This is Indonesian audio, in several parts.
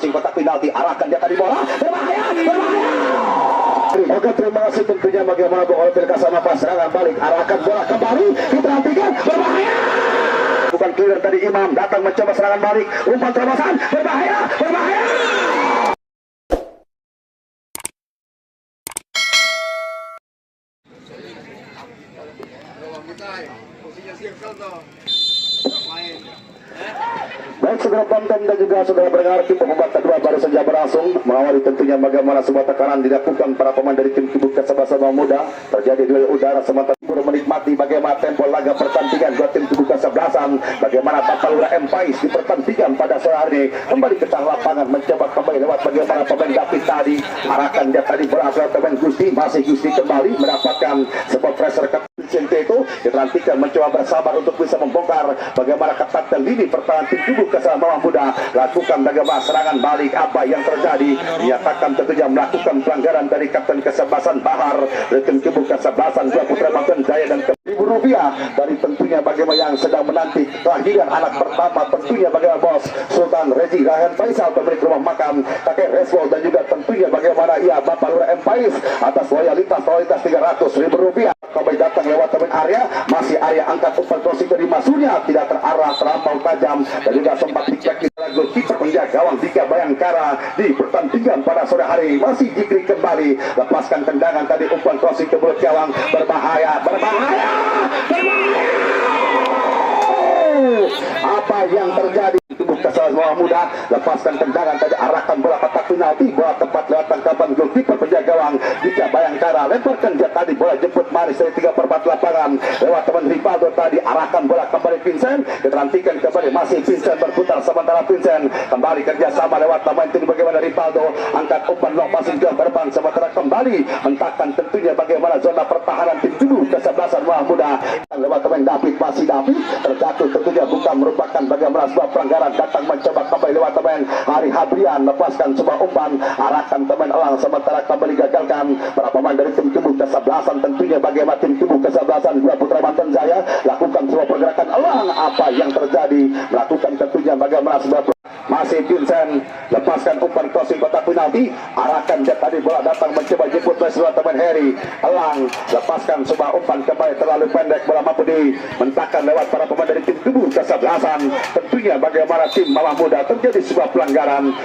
crossing kotak penalti, arahkan dia tadi bola, berbahaya. Oke, terima kasih tentunya bagaimana bola Pilkasa nafas serangan balik, arahkan bola kembali, diperhatikan, berbahaya. Bukan clear tadi Imam, datang mencoba serangan balik, umpan terobosan, berbahaya. Baik, segera tonton dan juga segera berarti pembuat kedua baru saja berlangsung, mengawali tentunya bagaimana sebuah tekanan dilakukan para pemain dari tim Kibuk Kasabasa Muda. Terjadi duel udara sementara Timur menikmati bagaimana tempo laga pertandingan dua tim Kibuk Kasablasan, bagaimana Tapalura Empais di pertandingan pada sore hari ini kembali ke tengah lapangan, mencoba kembali lewat bagaimana pemain David tadi, arahkan dia tadi berasal pemain Gusti, masih Gusti kembali mendapatkan sebuah pressure ke Vicente itu, dilantikan mencoba bersabar untuk bisa membongkar bagaimana ketatnya lini pertahanan tim Kibuk Kasabasa Muda, lakukan bagaimana serangan balik, apa yang terjadi, dinyatakan tentunya melakukan pelanggaran dari Kapten Kesebelasan Bahar dari tim Kibuk Kasablasan dua putra Banten Jaya dan Rp1.000 dari tentunya bagaimana yang sedang menanti kelahiran anak pertama, tentunya bagaimana bos Sultan Rezi Rahan Faisal pemilik rumah makan kakek Reswol, dan juga tentunya bagaimana ia Bapak Lurah Empais atas loyalitas Rp300.000 kembali datang lewat teman area, masih area angkat umpan crossing dari Masunya tidak terarah, terlampau tajam, dan juga sempat dicek di goalkeeper penjaga gawang Dika Bayangkara di pertandingan pada sore hari. Masih Jikri kembali lepaskan tendangan tadi, umpan crossing ke mulut gawang, berbahaya. Apa yang terjadi? Kibuk Kasabasa Muda lepaskan tendangan tadi, arahkan bola kotak penalti, bola tepat lewat tangkapan goalkeeper penjaga gawang Dika Bayangkara, lemparkan dia tadi, bola jemput manis dari 3/4 lapangan lewat teman Rivaldo tadi, arahkan bola kembali Vincent, diterantikan kembali, masih Vincent berputar, sementara Vincent kembali kerjasama lewat pemain tim bagaimana Rivaldo, angkat umpan long passing ke depan, sementara kembali hentakkan tentunya bagaimana zona pertahanan tim Kibuk Kasablasan Muda lewat teman David, masih David terjatuh, tentunya bukan merupakan bagaimana sebuah pelanggaran, datang mencoba kembali lewat teman Hari Habrian, lepaskan sebuah umpan, arahkan teman elang, sementara kembali gagalkan para pemain dari tim Kibuk Kasablasan, tentunya bagaimana tim Kibuk Kasablasan dua putra Banten Jaya lakukan sebuah pergerakan elang, apa yang terjadi, melakukan tentunya bagaimana sebuah masih Vincent lepaskan umpan crossing kotak penalti, arahkan dia tadi, bola datang mencoba jemput lewat teman Harry elang, lepaskan sebuah umpan kembali terlalu pendek, bola mampu dimentakkan lewat para pemain dari tim Kibuk Kasablasan, tentunya bagaimana tim Malang Muda terjadi sebuah pelanggaran.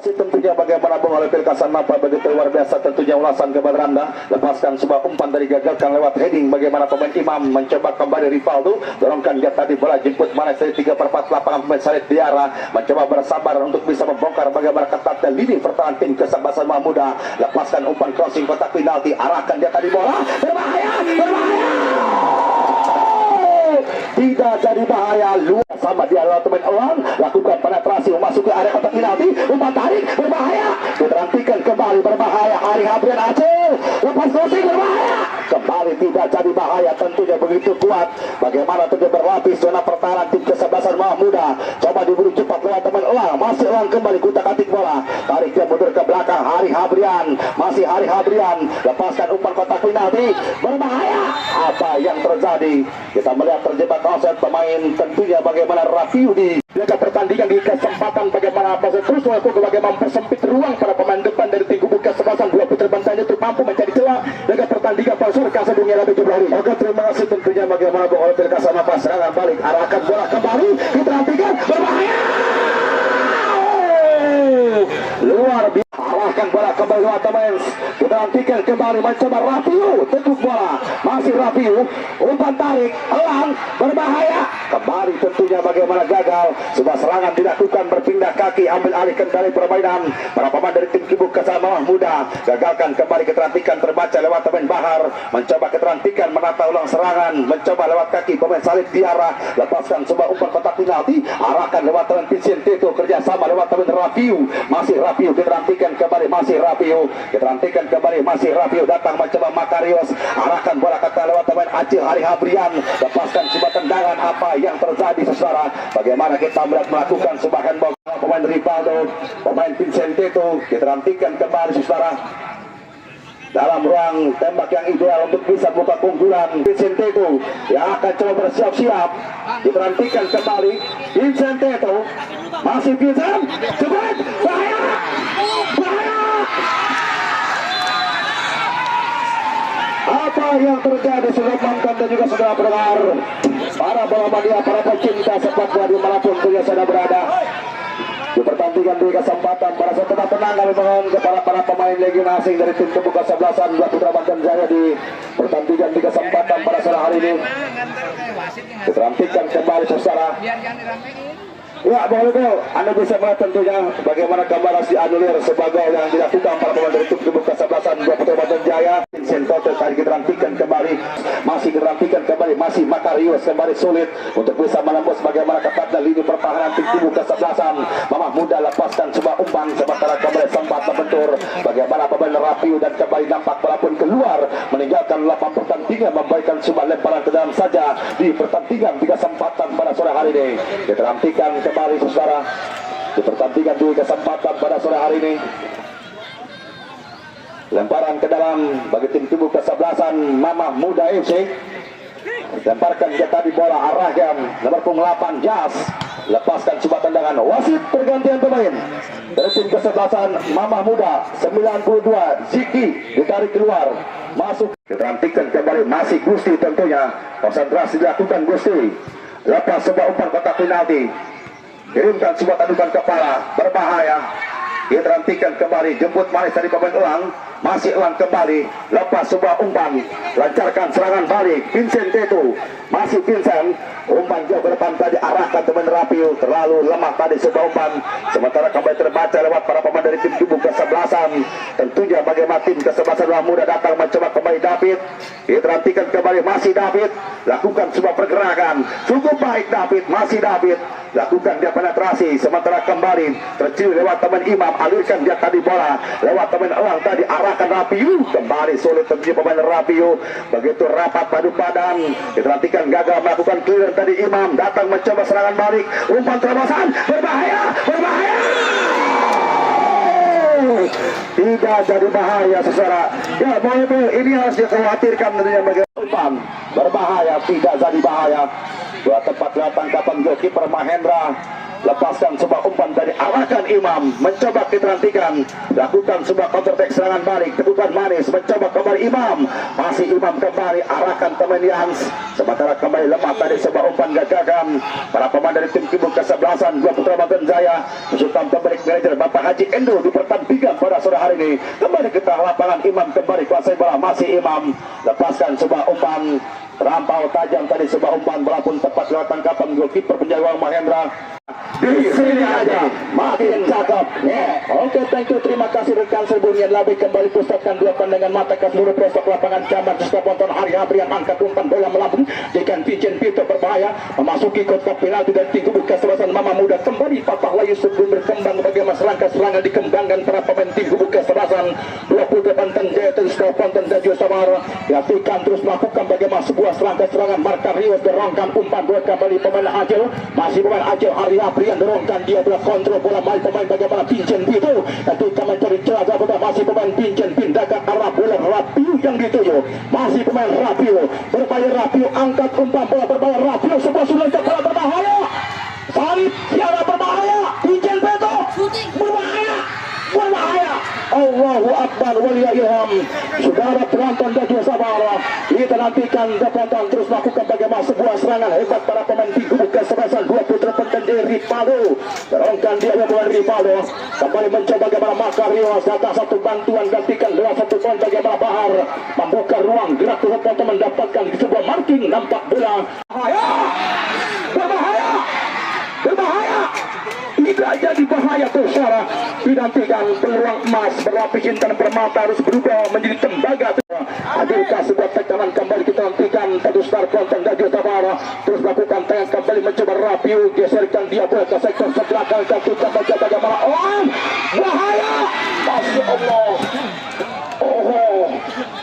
Tentunya bagaimana bola Pilkasa Napa begitu luar biasa, tentunya ulasan kepada Anda, lepaskan sebuah umpan dari gagalkan lewat heading, bagaimana pemain Imam mencoba kembali Rivaldo, dorongkan dia tadi, bola jemput manis dari 3/4 lapangan pemain Salid Diara, mencoba bersabar untuk bisa membongkar bagaimana ketatnya lini pertahanan tim Kasabasa Muda, lepaskan umpan crossing kotak penalti, arahkan dia tadi, bola berbahaya. Tidak jadi bahaya, luar sama dia lewat teman elang, lakukan penetrasi masuk ke area kotak penalti, umpan tarik berbahaya, diterantikan kembali, berbahaya. Hari Habrian Aceh lepas crossing, berbahaya, kembali tidak jadi bahaya, tentunya begitu kuat bagaimana tentunya berlapis zona pertahanan tim Kasablasan Muda, coba diburu cepat lewat teman elang, masih elang kembali kutak-atik bola, tarik dia mundur ke belakang, Hari Habrian, masih Hari Habrian, lepaskan umpan kotak penalti, berbahaya. Apa yang terjadi? Kita melihat terjebak offside pemain tentunya bagaimana Rafiu di jaga pertandingan, di kesempatan bagaimana terus melakukan bagaimana mempersempit ruang para pemain depan dari tim Kibuk Kasablasan dua putra Banten itu mampu mencari celah jaga pertandingan pasur Kasa Dunia lebih jumlah. Oke, terima kasih tentunya bagaimana bola Pilkasa nafas serangan balik, arahkan bola kembali, diperhatikan, berbahaya. Luar biasa, arahkan bola kembali lewat teman, diperhatikan kembali, mencoba Rafiu, tekuk bola, masih Rafiu, umpan tarik, elang, berbahaya, kembali tentunya bagaimana gagal, sebuah serangan dilakukan, berpindah kaki, ambil alih kendali permainan para pemain dari tim Kibuk Kasabasa Muda, gagalkan kembali, keterantikan terbaca lewat teman Bahar, mencoba keterantikan menata ulang serangan, mencoba lewat kaki pemain Salid Diara, lepaskan sebuah umpan kotak penalti, arahkan lewat teman Vicente itu, kerjasama lewat teman Rafiu, masih Rafiu, keterantikan kembali, masih Rafiu, keterantikan kembali, masih Rafiu, datang mencoba Makarios, arahkan bola kata lewat teman Aceh Hari Habrian, lepaskan sebuah tendangan, apa yang terjadi saudara, bagaimana kita melihat melakukan sebuah handball pemain Rivaldo, pemain Vicente itu, keterantikan kembali saudara dalam ruang tembak yang ideal untuk bisa buka keunggulan. Vicente itu yang akan coba bersiap-siap, diperhentikan kembali Vicente itu, masih Vincent, cepat, bahaya. yang terjadi sudah nonton dan juga sudah pendengar, para bola mania, para pecinta sepak bola dimanapun kalian sudah berada. Di pertandingan di kesempatan para tetap tenang kami mohon kepada para pemain Legion asing dari tim pembuka 11-an Dua Putra Banten Jaya di pertandingan di kesempatan pada sore hari ini. Ditampilkan kembali secara. Ya, Bang Lego, Anda bisa melihat tentunya bagaimana gambar si anulir sebagai yang dilakukan para pemain dari tim pembuka 11-an Dua Putra Banten Jaya. Vincent Totel tadi ditampilkan kembali, masih ditampilkan kembali, masih Makarius kembali sulit untuk bisa menembus bagaimana ketatnya lini pertahanan tim pembuka 11-an. Mamah Muda lepaskan sebuah umpan sementara kembali sempat terbentur. Bagaimana pemain Rapiu dan kembali nampak walaupun keluar meninggalkan lapangan pertandingan, memberikan sebuah lemparan ke dalam saja di pertandingan di kesempatan pada sore hari ini. Ditampilkan kembali saudara di pertandingan di kesempatan pada sore hari ini. Lemparan ke dalam bagi tim tubuh ke-11-an Mamah Muda FC. Lemparkan dia tadi bola arahkan nomor 8 Jas. Lepaskan sebuah tendangan. Wasit pergantian pemain dari tim ke-11-an Mamah Muda 92 Ziki ditarik keluar. Masuk ditampilkan kembali masih Gusti tentunya. Konsentrasi dilakukan Gusti. Lepas sebuah umpan kotak penalti. Kirimkan sebuah tandukan kepala berbahaya. Dia terantikan kembali, jemput manis dari pemain elang, masih elang kembali, lepas sebuah umpan, lancarkan serangan balik, Vincent Tetu, masih Vincent, umpan jauh ke depan tadi arahkan teman Rapiu, terlalu lemah tadi sebuah umpan, sementara kembali terbaca lewat para pemain dari tim tubuh ke-11-an, tentunya bagaimana tim ke-11-an Mamah Muda datang mencoba kembali David, dia terantikan kembali masih David, lakukan sebuah pergerakan, cukup baik David, masih David, lakukan dia penetrasi, sementara kembali tercium lewat teman Imam, alirkan dia tadi bola lewat teman elang tadi arahkan Rapiu, kembali sulit tercium pemain Rapiu, begitu rapat padu padan, diperhatikan gagal melakukan clear tadi Imam, datang mencoba serangan balik, umpan terobosan, berbahaya, berbahaya, tidak jadi bahaya saudara. Ya boleh ini harus dikhawatirkan tentunya bagi umpan berbahaya, tidak jadi bahaya. Dua tempat lewat tangkapan goalkeeper Mahendra, lepaskan sebuah umpan dari arahkan Imam, mencoba diterantikan, lakukan sebuah counter attack serangan balik, tepukan manis, mencoba kembali Imam, masih Imam kembali, arahkan teman Yans, sementara kembali lemah tadi sebuah umpan gagagan. Para pemain dari tim Kibung ke-11-an Dua Putra Banten Jaya, Sultan Pemilik Manajer Bapak Haji Endo di pertandingan pada sore hari ini. Kembali ke tengah lapangan, Imam kembali kuasai bola, masih Imam, lepaskan sebuah umpan terampau tajam tadi sebuah umpan berapun tepat lewat tangkapan goalkeeper penjaga Mahendra. Di sini aja makin cakep. Oke, thank you, terima kasih rekan sebelumnya. Lebih kembali pusatkan dua pandangan mata ke seluruh pelosok lapangan camat serta penonton Hari Aprian angkat umpan bola melambung. Dekan Vincent Pito berbahaya memasuki kotak penalti dan tim tubuh ke-11-an Mamah Muda kembali patah layu sebelum berkembang bagaimana serangan dikembangkan para pemain tim tubuh ke-11-an Dua Putra Banten Jaya dan Ponton dan juga Samara. Diaktifkan terus melakukan bagaimana sebuah serangan Markarius dorongkan umpan bola kembali pemain Acel, masih pemain Acel Hari Aprian dorongkan dia bola kontrol bola main pemain bagaimana Vincent Pito ketika mencari celah bola masih pemain Vincent pindah ke arah bola Rapiu yang dituju, masih pemain Rapiu berbahaya, Rapiu angkat umpan bola berbahaya, Rapiu sebuah sudah bola berbahaya, salib tiada berbahaya, Vincent Pito berbahaya, berbahaya. Allahu Akbar waliyahilham. Saudara penonton dan juga saudara, kita nantikan penonton terus melakukan bagaimana sebuah serangan hebat para pemain tim ke-11-an Dua Putra Banten Jaya. Rivaldo dorongkan dia pemain Rivaldo kembali mencoba bagaimana Makarios datang satu bantuan gantikan bola satu poin bagaimana Bahar membuka ruang gerak untuk mendapatkan sebuah marking, nampak bola bahaya, berbahaya, berbahaya, tidak jadi bahaya tuh saudara. Dinantikan peluang emas berlapis intan permata harus berubah menjadi tembaga. Hadirkah sebuah tekanan kembali kita nantikan satu star konten dan juga Tabara terus melakukan tangan kembali mencoba Rapiu geserkan dia bola ke sektor sebelah kanan kita baca bagaimana bahaya, masya Allah.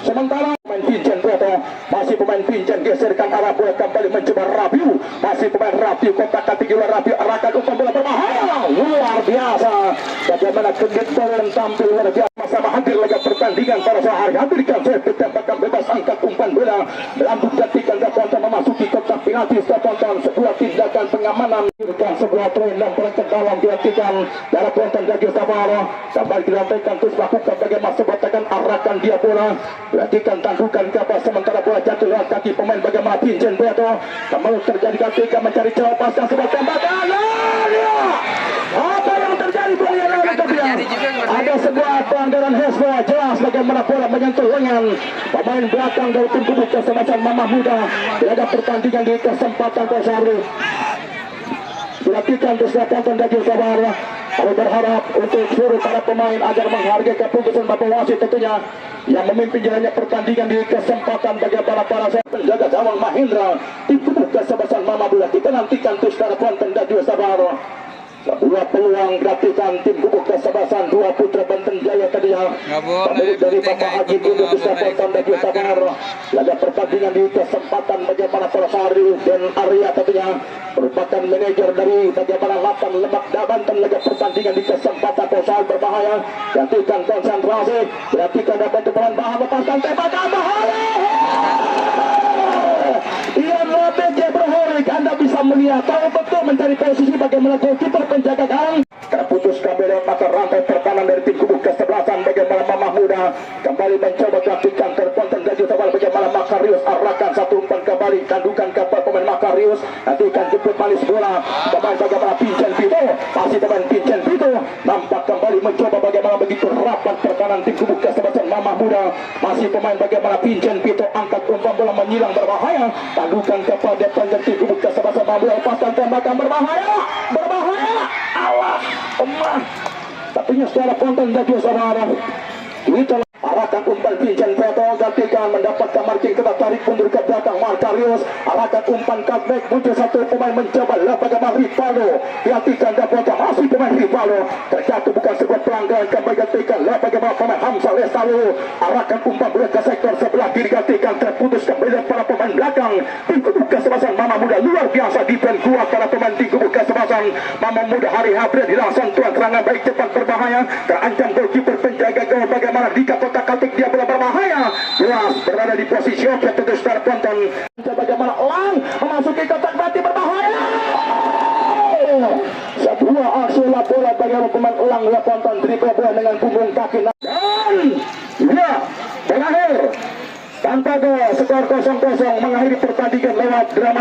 Sementara pemain Vincent Pito, masih pemain Vincent geserkan arah bola kembali mencoba Rapiu, masih pemain Rapiu kotak kaki bola Rapiu arahkan umpan bola berbahaya, luar biasa. Bagaimana kenditoran tampil luar biasa sama hadir laga pertandingan pada sore hari. Hadirkan saya tembakan bebas angkat umpan bola melambung gantikan Daponton memasuki kotak penalti. Daponton sebuah tindakan pengamanan sebuah tren dan perangkat gawang diaktifkan dari penonton Dagil Sabara. Kembali dilampaikan terus lakukan bagaimana sebatakan arahkan dia bola. Perhatikan tanggukan kapal sementara bola jatuh lewat kaki pemain bagaimana Vincent Beto. Kembali terjadi ketika mencari jawab pasang sebuah tembakan. Apa yang terjadi ada sebuah pelanggaran Hesba, jelas bagaimana bola menyentuh lengan pemain belakang dari tim kubu kesebelasan Mamah Muda. Tidak ada pertandingan di kesempatan Tosari. Dilakukan terus penonton Dagil Sabara. Kami berharap untuk seluruh para pemain agar menghargai keputusan Bapak Wasit tentunya yang memimpin jalannya pertandingan di kesempatan bagaimana para penjaga gawang Mahindra tim kubu kesebelasan Mamah Muda. Kita nantikan terus para penonton Dagil Sabara. Sebuah peluang gratisan tim kubu kesebelasan dua putra Banten Jaya tadinya pemilik dari Bapak Haji Budi Puspaton Dagil Sabara. Laga pertandingan di kesempatan bagaimana Persari dan Arya tadinya merupakan manajer dari bagaimana 8 Lebak Banten. Laga pertandingan di kesempatan Persari berbahaya, gantikan konsentrasi, perhatikan dapat teman bahan lepaskan tembakan bahaya. Ian Lopez Jebroholik, Anda bisa melihat tahu betul mencari posisi bagaimana goalkeeper penjaga gawang terputus kembali mata rantai pertahanan dari tim kubu kesebelasan bagaimana Mamah Muda kembali mencoba gantikan terponten Dagil Sabara bagaimana Makarius arahkan satu umpan kembali kandukan kapal pemain Makarius nanti akan jemput manis bola pemain bagaimana Vincent Vito masih pemain Vincent Vito nampak kembali mencoba bagaimana begitu rapat pertahanan tim kubu kesebelasan Mamah Muda masih pemain bagaimana Vincent Vito angkat umpan bola menyilang berbahaya kandukan kepada penjaga tim kubu kesebelasan Mamah Muda lepaskan tembakan berbahaya Allah emas tapi secara konten Dagil Sabara kita arahkan umpan Vincent Veto gantikan mendapatkan marking kita tarik mundur ke belakang Makarius arahkan umpan cutback muncul satu pemain mencoba bagaimana Rivaldo gantikan dapat masih pemain Rivaldo terjatuh bukan sebuah pelanggaran kembali gantikan bagaimana pemain Hamzah Lestalu arahkan umpan bola ke sektor sebelah kiri gantikan terputus kembali para pemain belakang tim kubu kesebelasan Mamah Muda luar biasa defense kuat para pemain tim kubu kesebelasan Mamah Muda Hari Habib dilangsung tuan serangan baik cepat berbahaya terancam goalkeeper penjaga gawang bagaimana Dika kotak-katik dia bola berbahaya jelas berada di posisi oke tentu star tonton bagaimana Elang memasuki kotak mati berbahaya sebuah aksi bola bagaimana pemain Elang ya tonton dribble bola dengan punggung kaki dan ya berakhir tanpa gol skor 0-0 mengakhiri pertandingan lewat drama